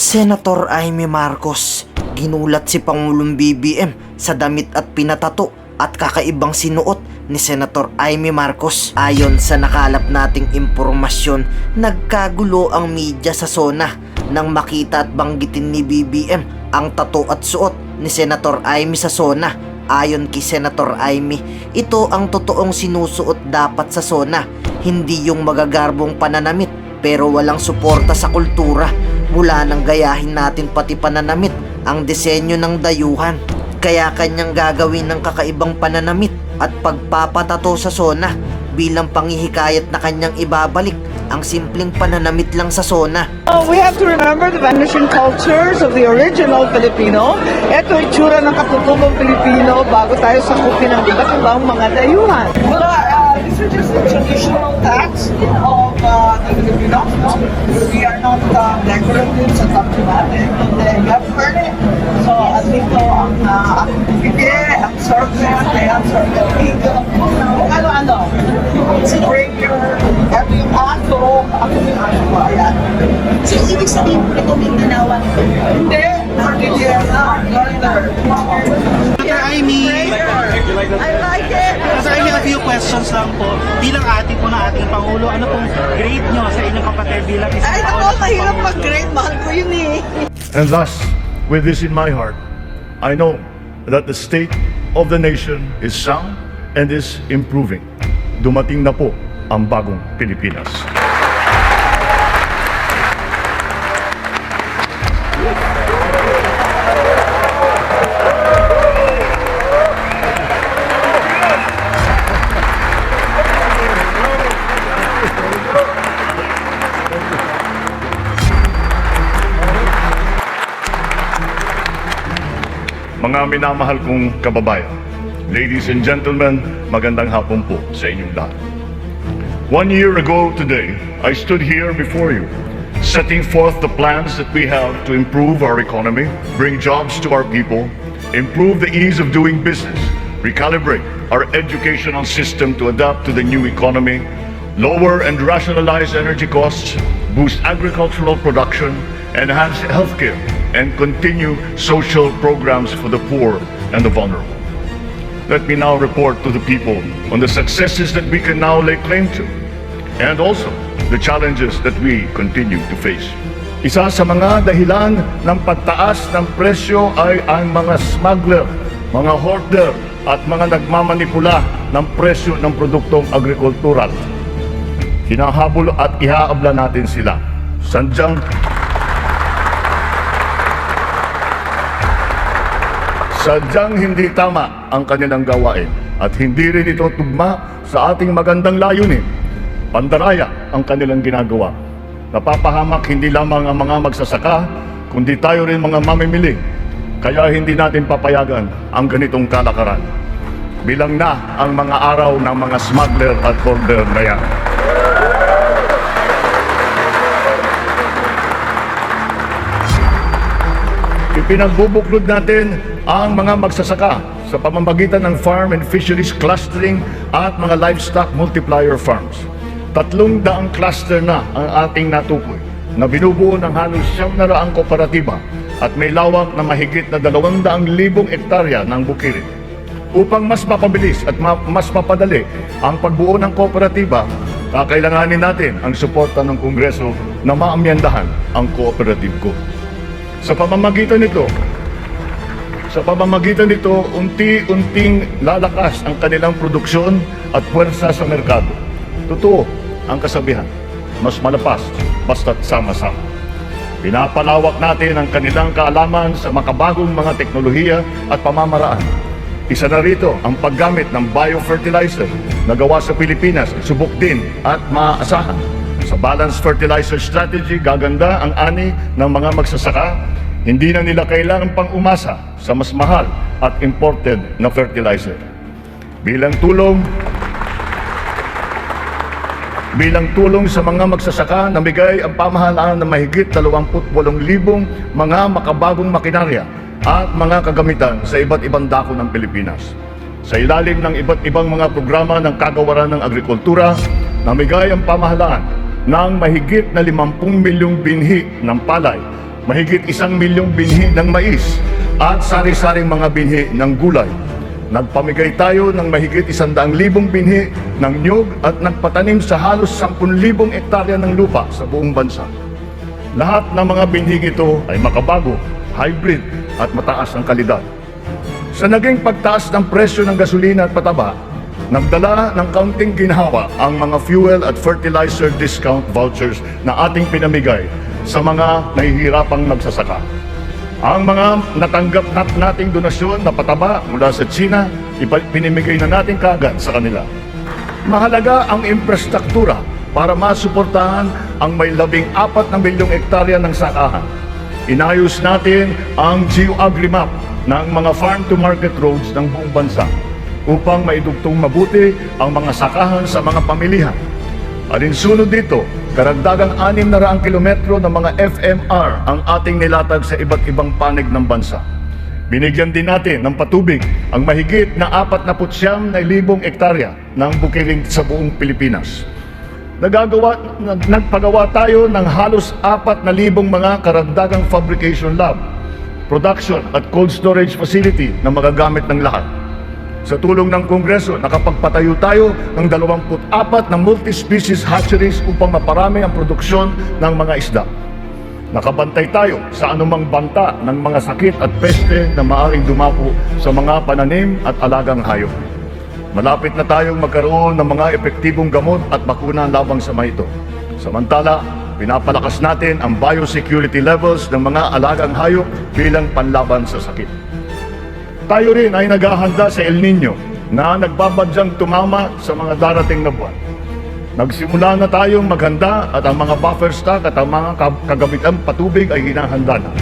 Senator Imee Marcos, ginulat si Pangulong BBM sa damit at pinatato at kakaibang sinuot ni Senator Imee Marcos. Ayon sa nakalap nating impormasyon, nagkagulo ang media sa Sona nang makita at banggitin ni BBM ang tato at suot ni Senator Imee sa Sona. Ayon kay Senator Imee, ito ang totoong sinusuot dapat sa Sona, hindi yung magagarbong pananamit pero walang suporta sa kultura. Mula nang gayahin natin pati pananamit ang disenyo ng dayuhan, kaya kanyang gagawin ng kakaibang pananamit at pagpapatato sa Sona bilang panghihikayat na kanyang ibabalik ang simpleng pananamit lang sa Sona. We have to remember the vanishing cultures of the original Filipino. Ito itsura ng katutubong Pilipino bago tayo sakupin ng iba't ibang mga dayuhan. These are just the traditional tags of the Filipinos. No? We are not decorative sa tattoo natin. You have to earn it. So, at dito ang pipili, ang serpent, ang serpent eagle, ano-ano. It's a breaker. Ito yung aso. Ako yung aso ko. Ayan. So, ibig sabihin po ito may ganawan? Hindi. Cordillera. Northern. Dr. Imee, I like it. Dr. Imee, a few questions lang po. Bilang ate po na ating Pangulo, ano pong grade nyo sa inyong kapatid bilang isang Ay, naku, mahirap mag-grade. Mahal ko yun eh. And thus, with this in my heart, I know that the state of the nation is sound and is improving. Dumating na po ang bagong Pilipinas. Mga minamahal kong kababayan, ladies and gentlemen, magandang hapon po sa inyong lahat. 1 year ago today, I stood here before you, setting forth the plans that we have to improve our economy, bring jobs to our people, improve the ease of doing business, recalibrate our educational system to adapt to the new economy, lower and rationalize energy costs, boost agricultural production, enhance healthcare, and continue social programs for the poor and the vulnerable. Let me now report to the people on the successes that we can now lay claim to, and also the challenges that we continue to face. Isa sa mga dahilan ng pagtaas ng presyo ay ang mga smuggler, mga hoarder at mga nagmamanipula ng presyo ng produktong agrikultural. Hinahabol at ihaabla natin sila. Sadyang hindi tama ang kanilang gawain at hindi rin ito tugma sa ating magandang layunin. Pandaraya ang kanilang ginagawa. Napapahamak hindi lamang ang mga magsasaka, kundi tayo rin mga mamimili. Kaya hindi natin papayagan ang ganitong kalakaran. Bilang na ang mga araw ng mga smuggler at hoarder na yan. Ipinagbubuklod natin ang mga magsasaka sa pamamagitan ng farm and fisheries clustering at mga livestock multiplier farms. 300 cluster na ang ating natukoy na binubuo ng halos 900 kooperatiba at may lawak na mahigit na 200,000 hektarya ng bukirin. Upang mas mapabilis at mas mapadali ang pagbuo ng kooperatiba, kakailanganin natin ang suporta ng Kongreso na maamyandahan ang cooperative code. Sa pamamagitan nito, unti-unting lalakas ang kanilang produksyon at puwersa sa merkado. Totoo ang kasabihan, mas malapas basta't sama-sama. Pinapalawak natin ang kanilang kaalaman sa makabagong mga teknolohiya at pamamaraan. Isa na rito ang paggamit ng biofertilizer na gawa sa Pilipinas, subok din at maaasahan. Sa balanced fertilizer strategy, gaganda ang ani ng mga magsasaka. Hindi na nila kailangan pang umasa sa mas mahal at imported na fertilizer. Bilang tulong sa mga magsasaka, namigay ang pamahalaan ng mahigit 28,000 mga makabagong makinarya at mga kagamitan sa iba't ibang dako ng Pilipinas. Sa ilalim ng iba't ibang mga programa ng kagawaran ng agrikultura, namigay ang pamahalaan ng mahigit na 50 milyong binhi ng palay mahigit 1 milyong binhi ng mais at sari-saring mga binhi ng gulay. Nagpamigay tayo ng mahigit 100,000 binhi ng niyog at nagpatanim sa halos 10,000 hektarya ng lupa sa buong bansa. Lahat ng mga binhing ito ay makabago, hybrid at mataas ang kalidad. Sa naging pagtaas ng presyo ng gasolina at pataba, nagdala ng kaunting ginhawa ang mga fuel at fertilizer discount vouchers na ating pinamigay sa mga nahihirapang magsasaka. Ang mga natanggap nating donasyon na pataba mula sa China, pinimigay na natin kaagad sa kanila. Mahalaga ang infrastruktura para masuportahan ang may 14 na milyong hektarya ng sakahan. Inayos natin ang geo-agri-map ng mga farm-to-market roads ng buong bansa upang maidugtong mabuti ang mga sakahan sa mga pamilihan. Alinsunod dito, karagdagang 600 kilometro ng mga FMR ang ating nilatag sa iba't ibang panig ng bansa. Binigyan din natin ng patubig ang mahigit na 49,000 hektarya ng bukiling sa buong Pilipinas. Nagpagawa tayo ng halos 4,000 mga karagdagang fabrication lab, production at cold storage facility na magagamit ng lahat. Sa tulong ng Kongreso, nakapagpatayo tayo ng 24 na multi-species hatcheries upang maparami ang produksyon ng mga isda. Nakabantay tayo sa anumang banta ng mga sakit at peste na maaaring dumapo sa mga pananim at alagang hayop. Malapit na tayong magkaroon ng mga epektibong gamot at bakuna labang sa mga ito. Samantala, pinapalakas natin ang biosecurity levels ng mga alagang hayop bilang panlaban sa sakit. Tayo rin ay naghahanda sa El Nino na nagbabadyang tumama sa mga darating na buwan. Nagsimula na tayong maghanda at ang mga buffer stock at ang mga kagamitang patubig ay hinahanda na.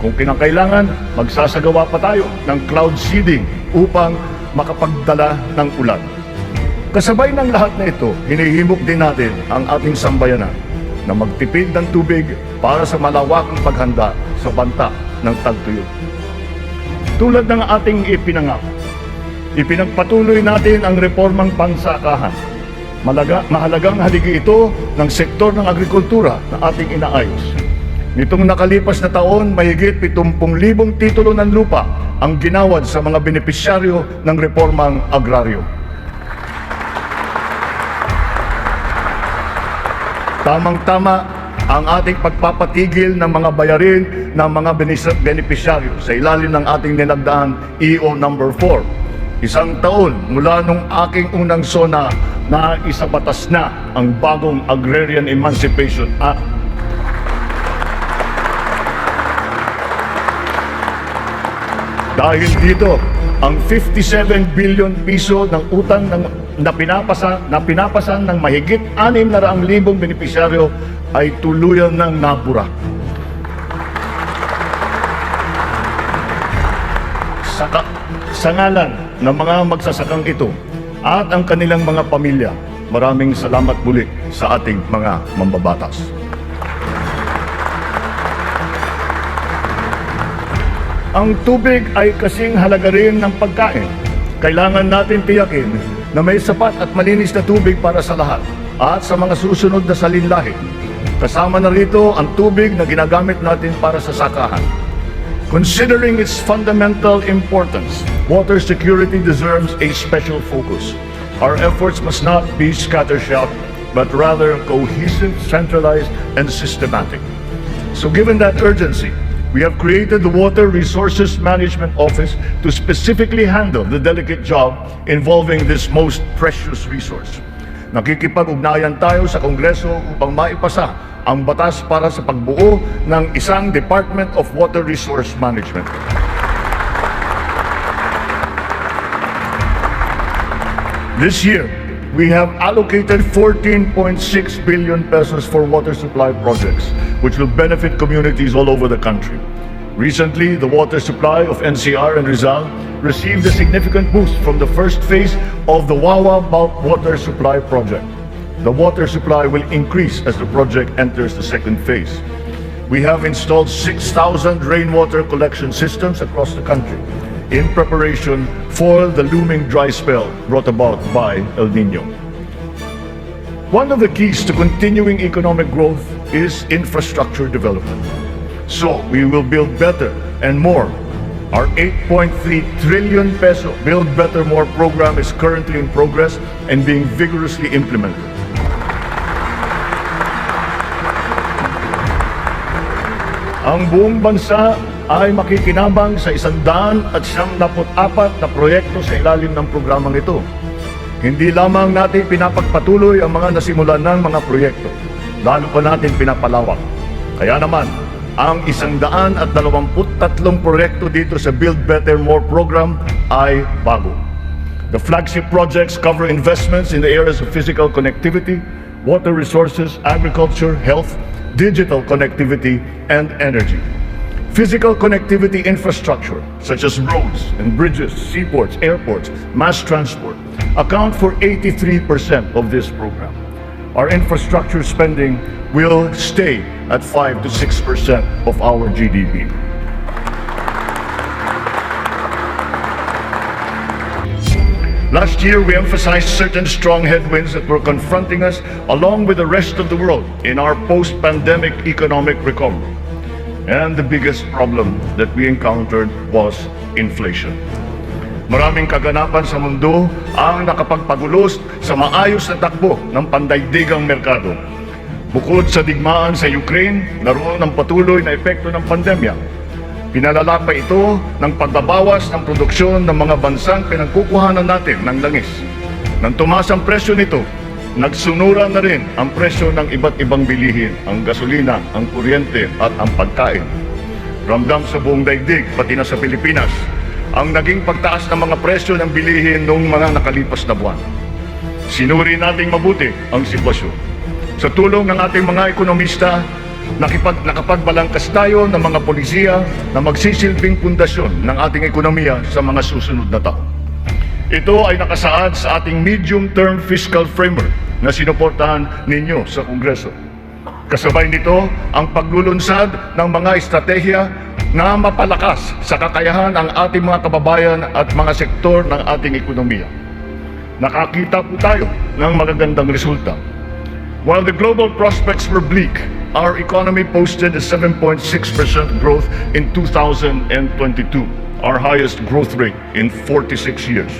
Kung kinakailangan, magsasagawa pa tayo ng cloud seeding upang makapagdala ng ulan. Kasabay ng lahat na ito, hinihimok din natin ang ating sambayanan na magtipid ng tubig para sa malawakang paghanda sa banta ng tagtuyot. Tulad ng ating ipinangako, ipinagpatuloy natin ang reformang pansakahan. Mahalagang haligi ito ng sektor ng agrikultura na ating inaayos. Nitong nakalipas na taon, mahigit 70,000 titulo ng lupa ang ginawad sa mga benepisyaryo ng reformang agraryo. Tamang-tama ang ating pagpapatigil ng mga bayarin ng mga benepisyaryo sa ilalim ng ating nilagdaan EO number 4. 1 taon mula nung aking unang Sona na isabatas na ang bagong Agrarian Emancipation Act. Dahil dito, ang 57 billion piso ng utang na pinapasan ng mahigit 600,000 benepisyaryo ay tuluyan ng nabura. Sa ngalan ng mga magsasakang ito at ang kanilang mga pamilya, maraming salamat muli sa ating mga mambabatas. Ang tubig ay kasing halaga rin ng pagkain. Kailangan natin tiyakin na may sapat at malinis na tubig para sa lahat at sa mga susunod na salinlahi. Kasama na rito ang tubig na ginagamit natin para sa sakahan. Considering its fundamental importance, water security deserves a special focus. Our efforts must not be scattershot, but rather cohesive, centralized, and systematic. So given that urgency, we have created the Water Resources Management Office to specifically handle the delicate job involving this most precious resource. Nakikipag-ugnayan tayo sa Kongreso upang maipasa ang batas para sa pagbuo ng isang Department of Water Resource Management. This year, we have allocated 14.6 billion pesos for water supply projects, which will benefit communities all over the country. Recently, the water supply of NCR and Rizal received a significant boost from the first phase of the Wawa Bulk Water Supply Project. The water supply will increase as the project enters the second phase. We have installed 6,000 rainwater collection systems across the country in preparation for the looming dry spell brought about by El Nino. One of the keys to continuing economic growth is infrastructure development. So we will build better and more. Our 8.3 trillion peso Build Better More program is currently in progress and being vigorously implemented. Ang buong bansa ay makikinabang sa 174 na proyekto sa ilalim ng programang ito. Hindi lamang natin pinapagpatuloy ang mga nasimulan ng mga proyekto, lalo pa natin pinapalawak. Kaya naman, ang 123 proyekto dito sa Build Better More program ay bago. The flagship projects cover investments in the areas of physical connectivity, water resources, agriculture, health, digital connectivity, and energy. Physical connectivity infrastructure, such as roads and bridges, seaports, airports, mass transport, account for 83% of this program. Our infrastructure spending will stay at 5 to 6% of our GDP. Last year, we emphasized certain strong headwinds that were confronting us along with the rest of the world in our post-pandemic economic recovery. And the biggest problem that we encountered was inflation. Maraming kaganapan sa mundo ang nakapagpagulos sa maayos na takbo ng pandaigdigang merkado. Bukod sa digmaan sa Ukraine, naroon ang patuloy na epekto ng pandemya. Pinalala pa ito ng pagbabawas ng produksyon ng mga bansang pinagkukuhanan natin ng langis. Nang tumaas ang presyo nito, nagsumura na rin ang presyo ng iba't ibang bilihin, ang gasolina, ang kuryente at ang pagkain. Ramdam sa buong daigdig, pati na sa Pilipinas, ang naging pagtaas ng mga presyo ng bilihin noong mga nakalipas na buwan. Sinuri nating mabuti ang sitwasyon. Sa tulong ng ating mga ekonomista, nakapagbalangkas tayo ng mga polisiya na magsisilbing pundasyon ng ating ekonomiya sa mga susunod na taon. Ito ay nakasaad sa ating medium-term fiscal framework na sinuportahan ninyo sa Kongreso. Kasabay nito ang paglulunsad ng mga estratehiya na mapalakas sa kakayahan ang ating mga kababayan at mga sektor ng ating ekonomiya. Nakakita po tayo ng magagandang resulta. While the global prospects were bleak, our economy posted a 7.6% growth in 2022, our highest growth rate in 46 years.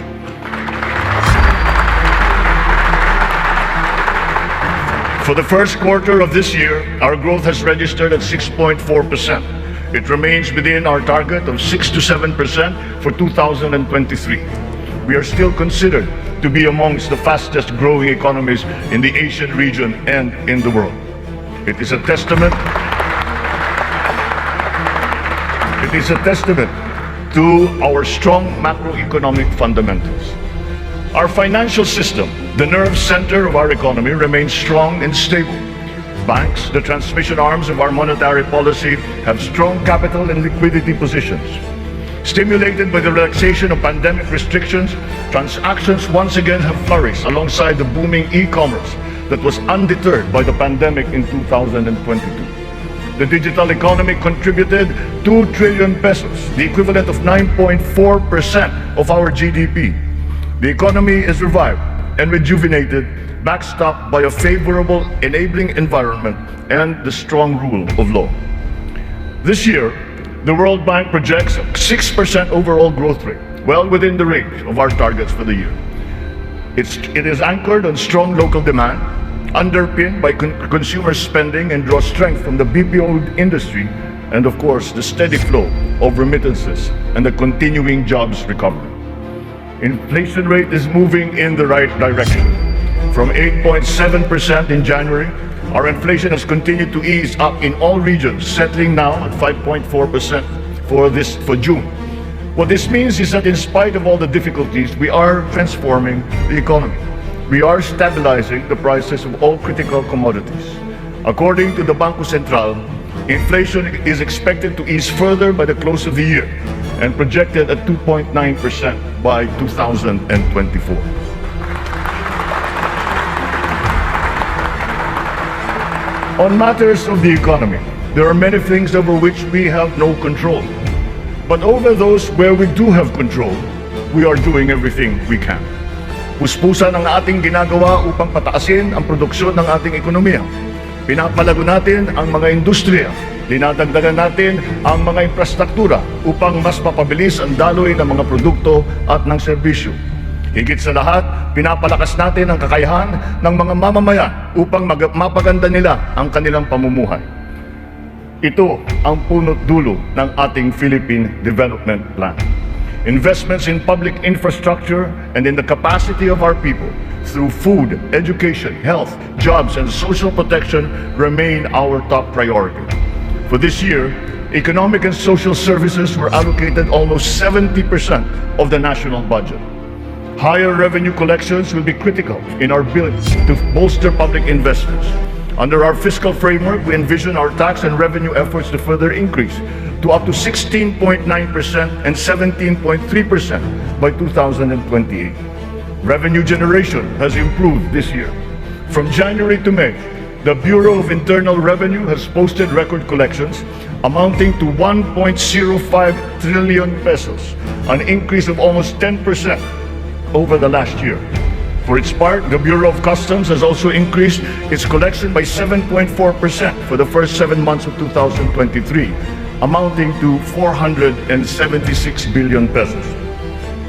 For the first quarter of this year, our growth has registered at 6.4%. It remains within our target of 6 to 7% for 2023. We are still considered to be amongst the fastest growing economies in the Asian region and in the world. It is a testament to our strong macroeconomic fundamentals. Our financial system, the nerve center of our economy, remains strong and stable. Banks, the transmission arms of our monetary policy, have strong capital and liquidity positions. Stimulated by the relaxation of pandemic restrictions, transactions once again have flourished alongside the booming e-commerce that was undeterred by the pandemic in 2022. The digital economy contributed 2 trillion pesos, the equivalent of 9.4% of our GDP. The economy is revived and rejuvenated, backstopped by a favorable enabling environment and the strong rule of law. This year, the World Bank projects a 6% overall growth rate, well within the range of our targets for the year. It is anchored on strong local demand, underpinned by consumer spending, and draws strength from the BPO industry and, of course, the steady flow of remittances and the continuing jobs recovery. Inflation rate is moving in the right direction. From 8.7% in January, our inflation has continued to ease up in all regions, settling now at 5.4% for June. What this means is that in spite of all the difficulties, we are transforming the economy. We are stabilizing the prices of all critical commodities. According to the Bangko Sentral, inflation is expected to ease further by the close of the year and projected at 2.9% by 2024. On matters of the economy, there are many things over which we have no control. But over those where we do have control, we are doing everything we can. Puspusan ang ating ginagawa upang pataasin ang produksyon ng ating ekonomiya. Pinapalago natin ang mga industriya dinadagdagan natin ang mga infrastruktura upang mas mapabilis ang daloy ng mga produkto at ng serbisyo. Higit sa lahat, pinapalakas natin ang kakayahan ng mga mamamayan upang mapaganda nila ang kanilang pamumuhay. Ito ang punot dulo ng ating Philippine Development Plan. Investments in public infrastructure and in the capacity of our people through food, education, health, jobs, and social protection remain our top priority. For this year, economic and social services were allocated almost 70% of the national budget. Higher revenue collections will be critical in our ability to bolster public investments. Under our fiscal framework, we envision our tax and revenue efforts to further increase to up to 16.9% and 17.3% by 2028. Revenue generation has improved this year. From January to May, the Bureau of Internal Revenue has posted record collections amounting to 1.05 trillion pesos, an increase of almost 10% over the last year. For its part, the Bureau of Customs has also increased its collection by 7.4% for the first 7 months of 2023, amounting to 476 billion pesos.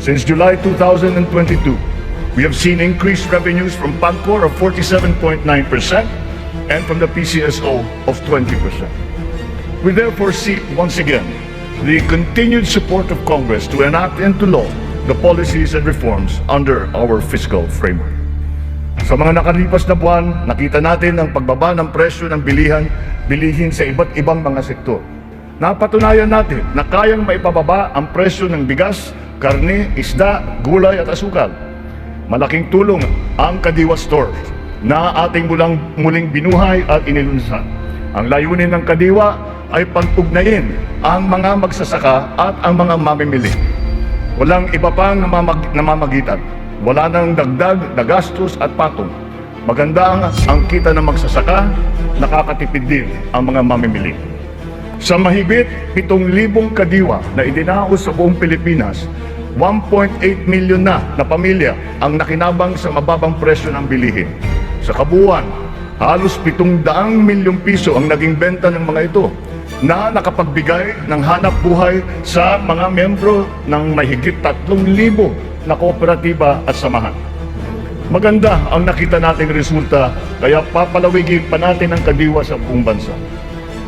Since July 2022, we have seen increased revenues from PAGCOR of 47.9% and from the PCSO of 20%. We therefore seek once again the continued support of Congress to enact into law the policies and reforms under our fiscal framework. Sa mga nakalipas na buwan, nakita natin ang pagbaba ng presyo ng bilihin sa iba't ibang mga sektor. Napatunayan natin na kayang maipababa ang presyo ng bigas, karne, isda, gulay at asukal. Malaking tulong ang Kadiwa Store na ating muling binuhay at inilunsad. Ang layunin ng Kadiwa ay pag-ugnayin ang mga magsasaka at ang mga mamimili. Walang iba pang namamagitan. Wala nang dagdag na gastos at patong. Maganda ang kita ng magsasaka, nakakatipid din ang mga mamimili. Sa mahigit 7,000 kadiwa na idinaos sa buong Pilipinas, 1.8 million na pamilya ang nakinabang sa mababang presyo ng bilihin. Sa kabuuan, halos 700 milyong piso ang naging benta ng mga ito na nakapagbigay ng hanap buhay sa mga membro ng mahigit 3,000 na kooperatiba at samahan. Maganda ang nakita nating resulta, kaya papalawigin pa natin ang kadiwa sa buong bansa.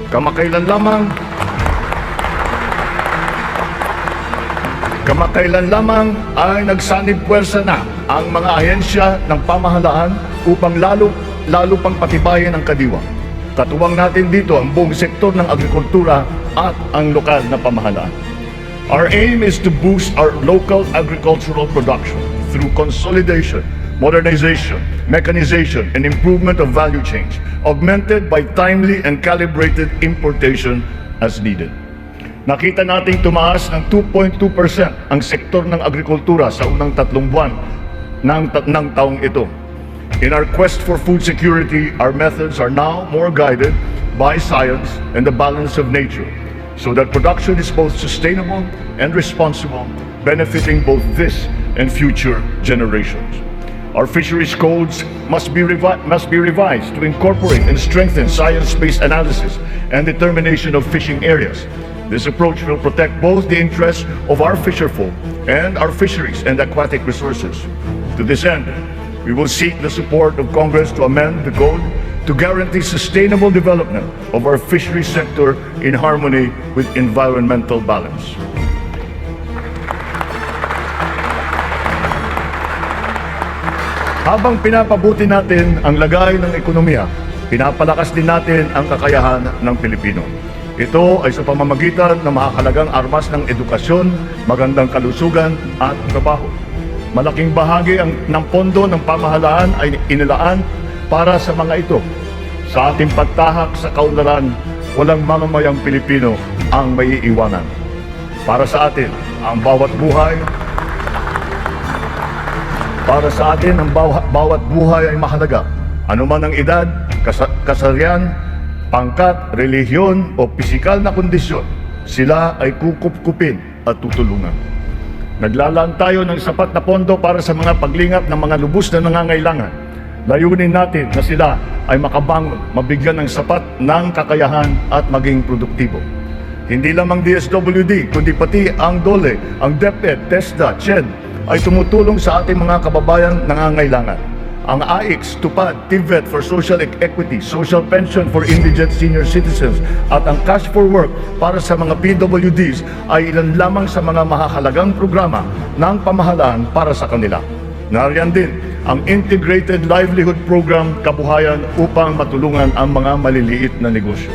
Kamakailan lamang ay nagsanib puwersa na ang mga ahensya ng pamahalaan upang lalo pang patibayin ang kadiwa. Katuwang natin dito ang buong sektor ng agrikultura at ang lokal na pamahalaan. Our aim is to boost our local agricultural production through consolidation, modernization, mechanization, and improvement of value chains, augmented by timely and calibrated importation as needed. Nakita nating tumaas ng 2.2% ang sektor ng agrikultura sa unang 3 buwan ng taong ito. In our quest for food security, our methods are now more guided by science and the balance of nature, so that production is both sustainable and responsible, benefiting both this and future generations. Our fisheries codes must be revised to incorporate and strengthen science-based analysis and determination of fishing areas. This approach will protect both the interests of our fisherfolk and our fisheries and aquatic resources. To this end, we will seek the support of Congress to amend the code to guarantee sustainable development of our fisheries sector in harmony with environmental balance. Habang pinapabuti natin ang lagay ng ekonomiya, pinapalakas din natin ang kakayahan ng Pilipino. Ito ay sa pamamagitan ng mahalagang armas ng edukasyon, magandang kalusugan at trabaho. Malaking bahagi ng pondo ng pamahalaan ay inilaan para sa mga ito. Sa ating pagtahak sa kaunlaran, walang mamamayang Pilipino ang maiiwanan. Para sa atin, ang bawat buhay ay mahalaga. Ano man ang edad, kasarian, pangkat, relihiyon o pisikal na kondisyon, sila ay kukupkupin at tutulungan. Naglalaan tayo ng sapat na pondo para sa mga paglingap ng mga lubos na nangangailangan. Layunin natin na sila ay makabangon, mabigyan ng sapat ng kakayahan at maging produktibo. Hindi lamang DSWD, kundi pati ang DOLE, ang DepEd, TESDA, CHED ay tumutulong sa ating mga kababayan nangangailangan. Ang AIX, TUPAD, TVET for Social Equity, Social Pension for Indigent Senior Citizens at ang Cash for Work para sa mga PWDs ay ilan lamang sa mga mahahalagang programa ng pamahalaan para sa kanila. Nariyan din ang Integrated Livelihood Program Kabuhayan upang matulungan ang mga maliliit na negosyo.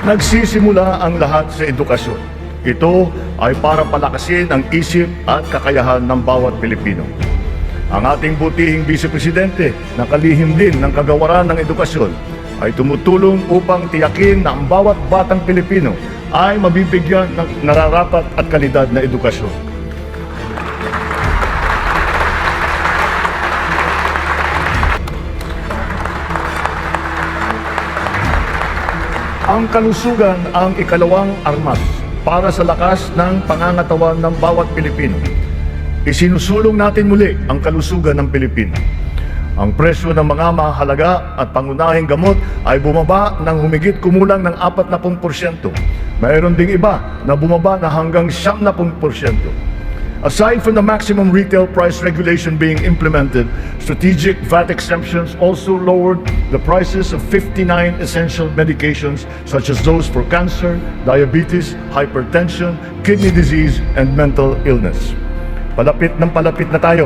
Nagsisimula ang lahat sa edukasyon. Ito ay para palakasin ang isip at kakayahan ng bawat Pilipino. Ang ating butihing Vice Presidente na kalihim din ng kagawaran ng edukasyon ay tumutulong upang tiyakin na ang bawat batang Pilipino ay mabibigyan ng nararapat at kalidad na edukasyon. Ang kalusugan ang ikalawang armas para sa lakas ng pangangatawan ng bawat Pilipino. Isinusulong natin muli ang kalusugan ng Pilipino. Ang presyo ng mga mahalaga at pangunahing gamot ay bumaba ng humigit kumulang ng 40%. Mayroon ding iba na bumaba na hanggang 70%. Aside from the maximum retail price regulation being implemented, strategic VAT exemptions also lowered the prices of 59 essential medications such as those for cancer, diabetes, hypertension, kidney disease, and mental illness. Palapit na tayo.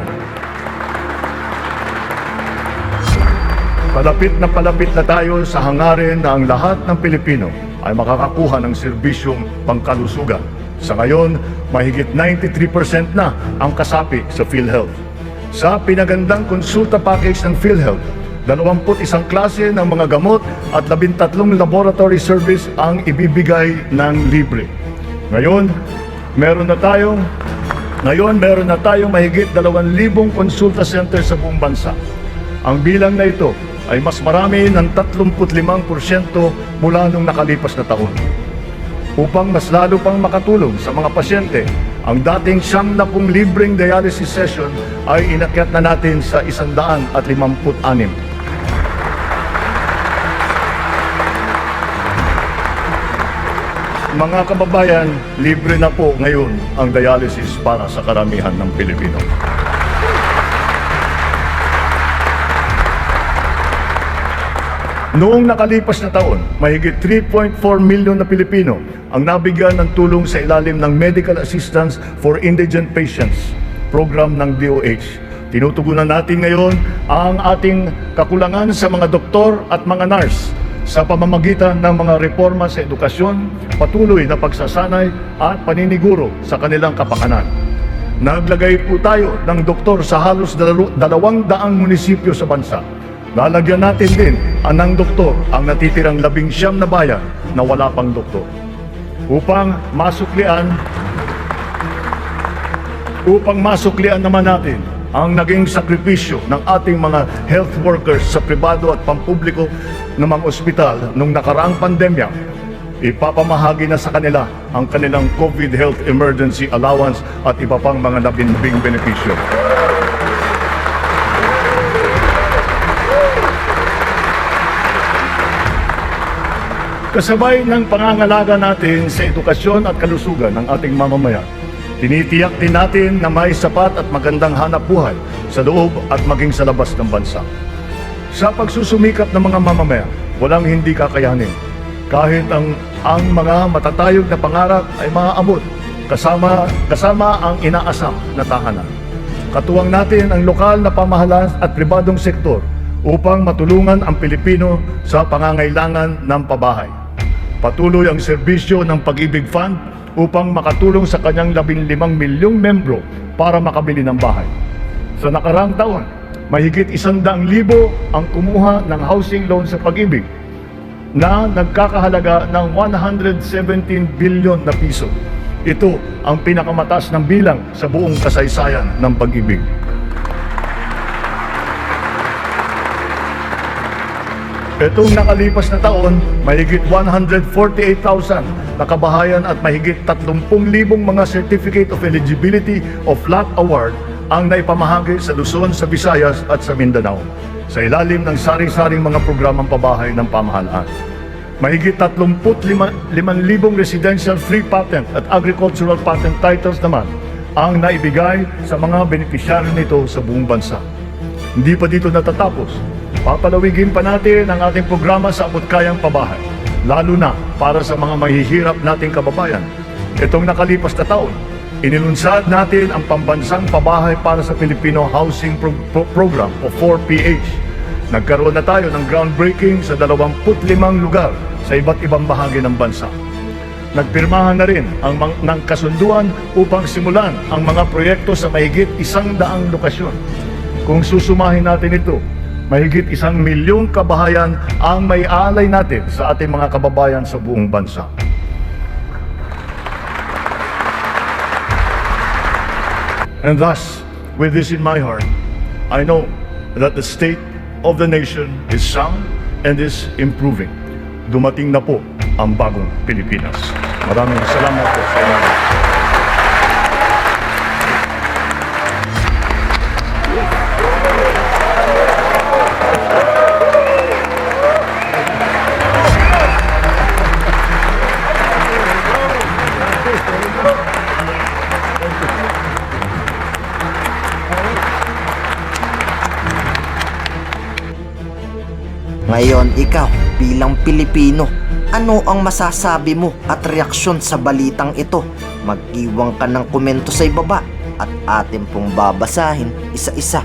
Palapit na tayo sa hangarin na ang lahat ng Pilipino ay makakakuha ng serbisyong pangkalusugan. Sa ngayon, mahigit 93% na ang kasapi sa PhilHealth. Sa pinagandang konsulta package ng PhilHealth, 21 klase ng mga gamot at 13 laboratory service ang ibibigay ng libre. Ngayon, meron na tayong mahigit 2,000 konsulta center sa buong bansa. Ang bilang na ito ay mas marami ng 35% mula nung nakalipas na taon. Upang mas lalo pang makatulong sa mga pasyente, ang dating 70 libreng dialysis session ay inakyat na natin sa 156. Mga kababayan, libre na po ngayon ang dialysis para sa karamihan ng Pilipino. Noong nakalipas na taon, mahigit 3.4 milyon na Pilipino ang nabigyan ng tulong sa ilalim ng Medical Assistance for Indigent Patients program ng DOH. Tinutugunan natin ngayon ang ating kakulangan sa mga doktor at mga nurse sa pamamagitan ng mga reforma sa edukasyon, patuloy na pagsasanay at paniniguro sa kanilang kapakanan. Naglagay po tayo ng doktor sa halos 200 munisipyo sa bansa. Lalagyan natin din ng doktor ang natitirang 19 na bayan na wala pang doktor. Upang masuklian naman natin ang naging sakripisyo ng ating mga health workers sa pribado at pampubliko ng mga ospital nung nakaraang pandemya, ipapamahagi na sa kanila ang kanilang COVID Health Emergency Allowance at iba pang mga nabinbing benepisyo. Kasabay ng pangangalaga natin sa edukasyon at kalusugan ng ating mamamayan, tinitiyak din natin na may sapat at magandang hanap buhay sa loob at maging sa labas ng bansa. Sa pagsusumikap ng mga mamamayan, walang hindi kakayanin. Kahit ang mga matatayog na pangarap ay maaabot, kasama ang inaasam na tahanan. Katuwang natin ang lokal na pamahalaan at pribadong sektor upang matulungan ang Pilipino sa pangangailangan ng pabahay. Patuloy ang serbisyo ng Pag-ibig Fund upang makatulong sa kanyang 15 milyong membro para makabili ng bahay. Sa nakaraang taon, mahigit 100,000 ang kumuha ng housing loan sa Pag-ibig na nagkakahalaga ng 117 billion na piso. Ito ang pinakamataas ng bilang sa buong kasaysayan ng Pag-ibig. Itong nakalipas na taon, mahigit 148,000 na kabahayan at mahigit 30,000 mga Certificate of Eligibility of Lot Award ang naipamahagi sa Luzon, sa Visayas at sa Mindanao sa ilalim ng sari-saring mga programang pabahay ng pamahalaan. Mahigit 35,000 residential free patent at agricultural patent titles naman ang naibigay sa mga benepisyaryo nito sa buong bansa. Hindi pa dito natatapos. Papalawigin pa natin ang ating programa sa abot-kayang pabahay, lalo na para sa mga mahihirap nating kababayan. Itong nakalipas na taon, inilunsad natin ang pambansang pabahay para sa Filipino Housing Program o 4PH. Nagkaroon na tayo ng groundbreaking sa 25 lugar sa iba't ibang bahagi ng bansa. Nagpirmahan na rin ng kasunduan upang simulan ang mga proyekto sa mahigit 100 lokasyon. Kung susumahin natin ito, mahigit 1 milyong kabahayan ang may alay natin sa ating mga kababayan sa buong bansa. And thus, with this in my heart, I know that the state of the nation is sound and is improving. Dumating na po ang bagong Pilipinas. Maraming salamat po sa inyo. Ngayon, ikaw bilang Pilipino, ano ang masasabi mo at reaksyon sa balitang ito? Mag-iwan ka ng komento sa ibaba at atin pong babasahin isa-isa.